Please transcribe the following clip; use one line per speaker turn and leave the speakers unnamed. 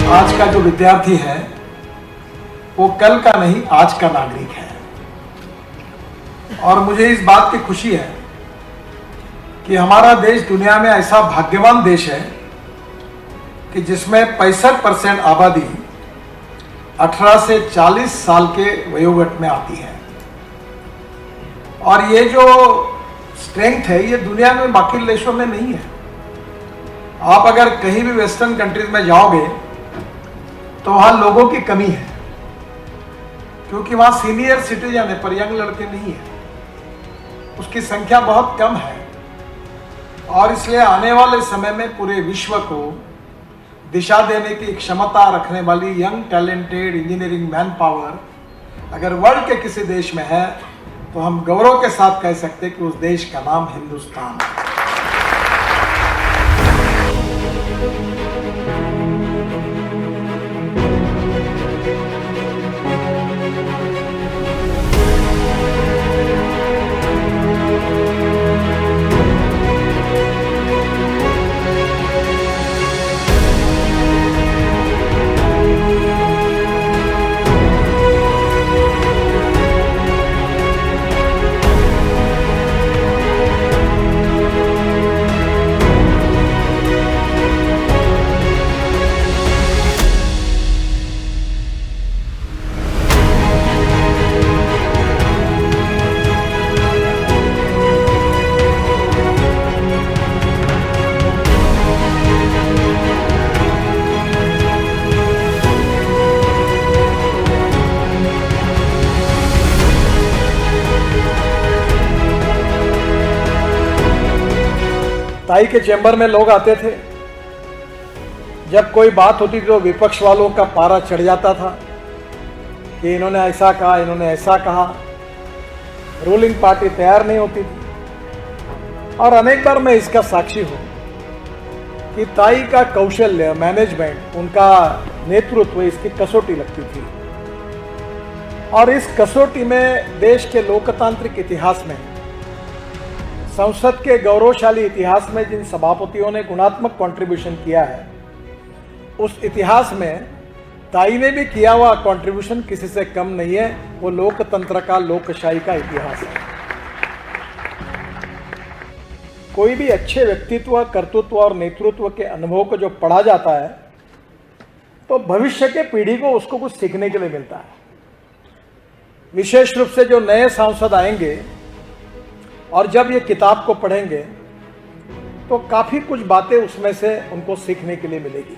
आज का जो विद्यार्थी है वो कल का नहीं आज का नागरिक है। और मुझे इस बात की खुशी है कि हमारा देश दुनिया में ऐसा भाग्यवान देश है कि जिसमें 65% आबादी 18 से 40 साल के वयोगट में आती है। और ये जो स्ट्रेंथ है ये दुनिया में बाकी देशों में नहीं है। आप अगर कहीं भी वेस्टर्न कंट्रीज में जाओगे तो वहां लोगों की कमी है, क्योंकि वहां सीनियर सिटीजन है पर यंग लड़के नहीं है, उसकी संख्या बहुत कम है। और इसलिए आने वाले समय में पूरे विश्व को दिशा देने की क्षमता रखने वाली young talented engineering man power अगर वर्ल्ड के किसी देश में है तो हम गौरव के साथ कह सकते हैं कि उस देश का नाम हिंदुस्तान है। ताई के चैम्बर में लोग आते थे, जब कोई बात होती थी तो विपक्ष वालों का पारा चढ़ जाता था कि इन्होंने ऐसा कहा, इन्होंने ऐसा कहा। रूलिंग पार्टी तैयार नहीं होती थी। और अनेक बार मैं इसका साक्षी हूं कि ताई का कौशल्य, मैनेजमेंट, उनका नेतृत्व, इसकी कसौटी लगती थी। और इस कसौटी में देश के लोकतांत्रिक इतिहास में, संसद के गौरवशाली इतिहास में जिन सभापतियों ने गुणात्मक कंट्रीब्यूशन किया है, उस इतिहास में ताई ने भी किया हुआ कंट्रीब्यूशन किसी से कम नहीं है। वो लोकतंत्र का, लोकशाही का इतिहास है। कोई भी अच्छे व्यक्तित्व, कर्तृत्व और नेतृत्व के अनुभव को जो पढ़ा जाता है तो भविष्य के पीढ़ी को उसको कुछ सीखने के लिए मिलता है। विशेष रूप से जो नए सांसद आएंगे और जब ये किताब को पढ़ेंगे तो काफी कुछ बातें उसमें से उनको सीखने के लिए मिलेगी।